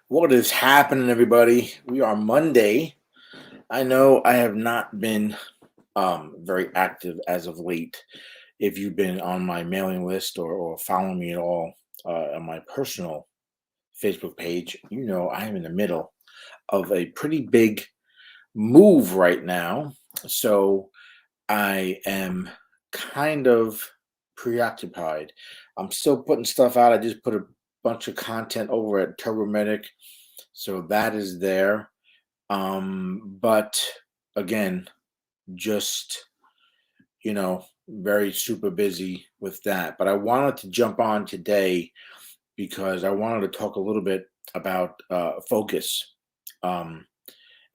What is happening, everybody? We are Monday. I know I have not been very active as of late. If you've been on my mailing list or following me at all on my personal Facebook page, you know I am in the middle of a pretty big move right now. So I am kind of preoccupied. I'm still putting stuff out. I just put a bunch of content over at Turbomedic, so that is there. But again, just very super busy with that. But I wanted to jump on today because I wanted to talk a little bit about focus. Um,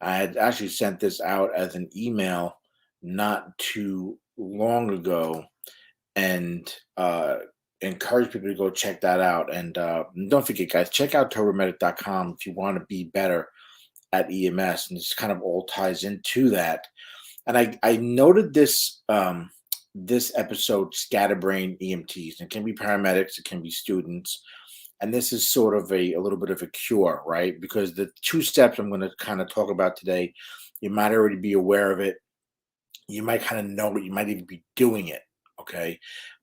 I had actually sent this out as an email not too long ago, and encourage people to go check that out. And don't forget, guys, check out turbomedic.com if you want to be better at EMS, and this kind of all ties into that. And I noted this episode, Scatterbrained EMTs. It can be paramedics, it can be students, and this is sort of a little bit of a cure, right? Because the two steps I'm going to kind of talk about today, you might already be aware of it, you might kind of know it, you might even be doing it, okay?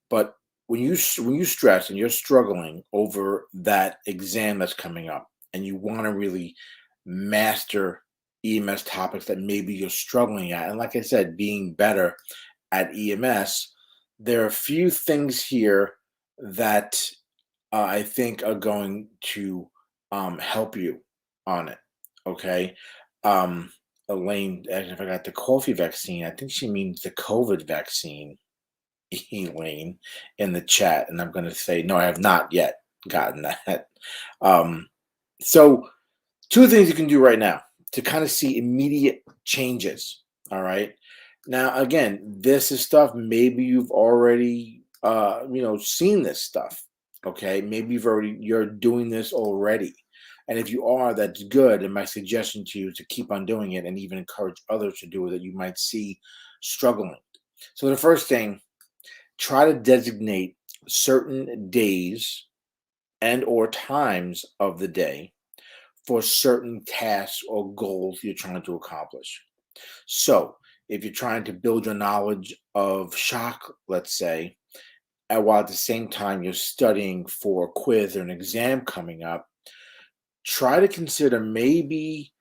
But when you stress and you're struggling over that exam that's coming up, and you want to really master EMS topics that maybe you're struggling at, and like I said, being better at EMS, there are a few things here that I think are going to help you on it. Okay. Um, Elaine, if I got the coffee vaccine, I think she means the COVID vaccine, Elaine, in the chat. And I'm going to say, no, I have not yet gotten that. Um, so, two things you can do right now to kind of see immediate changes. All right. Now, again, this is stuff maybe you've already, seen this stuff. Okay. Maybe you're doing this already. And if you are, that's good. And my suggestion to you is to keep on doing it and even encourage others to do it that you might see struggling. So, the first thing, try to designate certain days and or times of the day for certain tasks or goals you're trying to accomplish. So, if you're trying to build your knowledge of shock, let's say, and while at the same time you're studying for a quiz or an exam coming up, try to consider maybe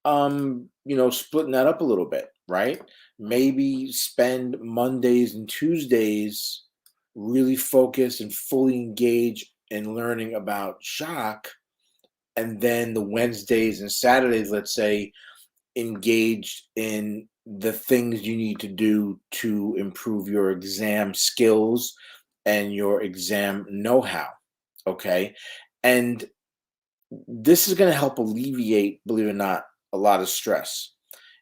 splitting that up a little bit, right? Maybe spend Mondays and Tuesdays really focused and fully engaged in learning about shock, and then the Wednesdays and Saturdays, let's say, engaged in the things you need to do to improve your exam skills and your exam know-how. Okay. And this is going to help alleviate, believe it or not, a lot of stress.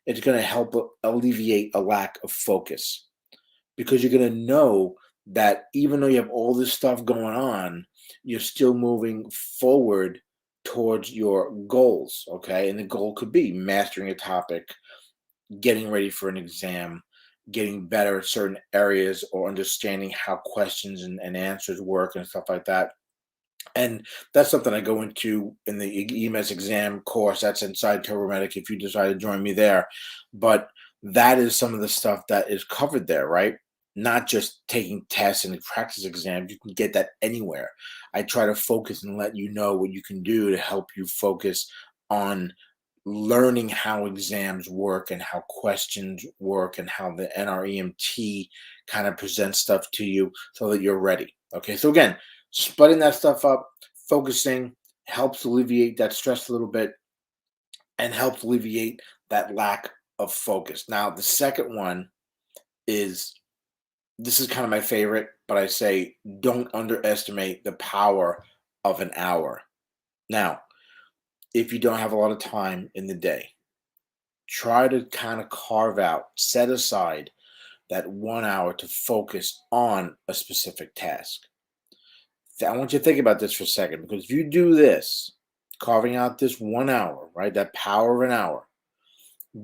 It's going to help alleviate a lack of focus, because you're going to know that even though you have all this stuff going on, you're still moving forward towards your goals. Okay. And the goal could be mastering a topic, getting ready for an exam, getting better at certain areas, or understanding how questions and answers work and stuff like that. And that's something I go into in the EMS exam course that's inside Turbomedic if you decide to join me there. But that is some of the stuff that is covered there, right? Not just taking tests and practice exams. You can get that anywhere. I try to focus and let you know what you can do to help you focus on learning how exams work and how questions work and how the NREMT kind of presents stuff to you so that you're ready. Okay, so again, splitting that stuff up, focusing helps alleviate that stress a little bit and helps alleviate that lack of focus. Now, the second one is, this is kind of my favorite, but I say don't underestimate the power of an hour. Now, if you don't have a lot of time in the day, try to kind of carve out, set aside that 1 hour to focus on a specific task. I want you to think about this for a second, because if you do this, carving out this 1 hour, right, that power of an hour,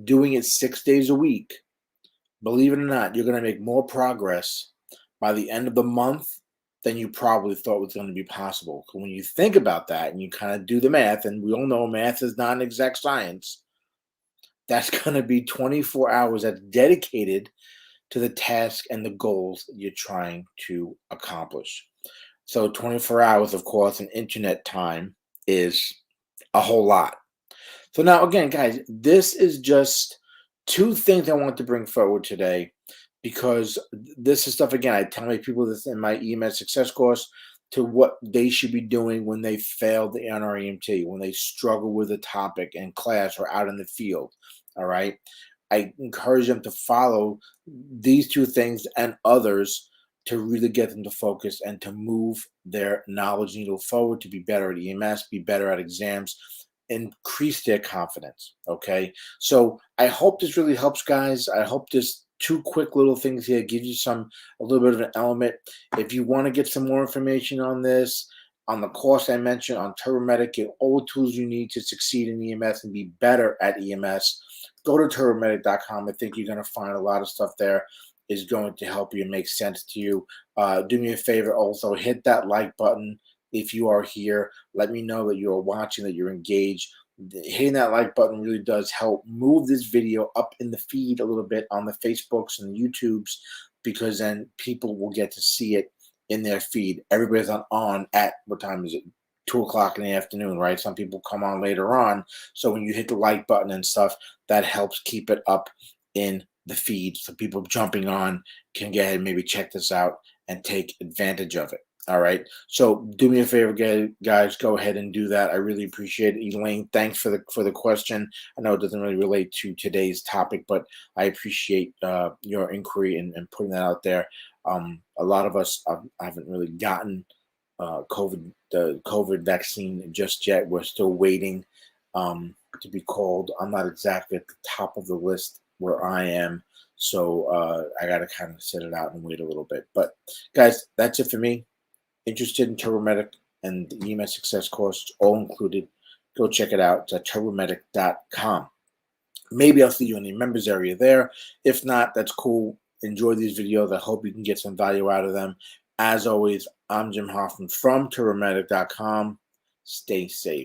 doing it 6 days a week, believe it or not, you're going to make more progress by the end of the month than you probably thought was going to be possible. When you think about that and you kind of do the math, and we all know math is not an exact science, that's going to be 24 hours that's dedicated to the task and the goals you're trying to accomplish. So 24 hours, of course, in internet time is a whole lot. So now, again, guys, this is just two things I want to bring forward today because this is stuff, again, I tell my people this in my EMS success course to what they should be doing when they fail the NREMT, when they struggle with a topic in class or out in the field. All right. I encourage them to follow these two things and others to really get them to focus and to move their knowledge needle forward to be better at EMS, be better at exams, increase their confidence. Okay. So I hope this really helps, guys. I hope this two quick little things here gives you a little bit of an element. If you want to get some more information on this, on the course I mentioned, on Turbomedic, get all the tools you need to succeed in EMS and be better at EMS, go to turbomedic.com. I think you're going to find a lot of stuff there is going to help you and make sense to you. Do me a favor also, hit that like button if you are here. Let me know that you're watching, that you're engaged. Hitting that like button really does help move this video up in the feed a little bit on the Facebooks and the YouTubes, because then people will get to see it in their feed. Everybody's on at, what time is it? 2 o'clock in the afternoon, right? Some people come on later on. So when you hit the like button and stuff, that helps keep it up in the feed. So people jumping on can go ahead and maybe check this out and take advantage of it. All right. So do me a favor, guys. Go ahead and do that. I really appreciate it. Elaine, thanks for the question. I know it doesn't really relate to today's topic, but I appreciate your inquiry and putting that out there. A lot of us haven't really gotten the COVID vaccine just yet. We're still waiting to be called. I'm not exactly at the top of the list where I am, so I got to kind of sit it out and wait a little bit. But guys, that's it for me. Interested in Turbomedic and the EMS Success course, it's all included. Go check it out. It's at turbomedic.com. Maybe I'll see you in the members area there. If not, that's cool. Enjoy these videos. I hope you can get some value out of them. As always, I'm Jim Hoffman from turbomedic.com. Stay safe.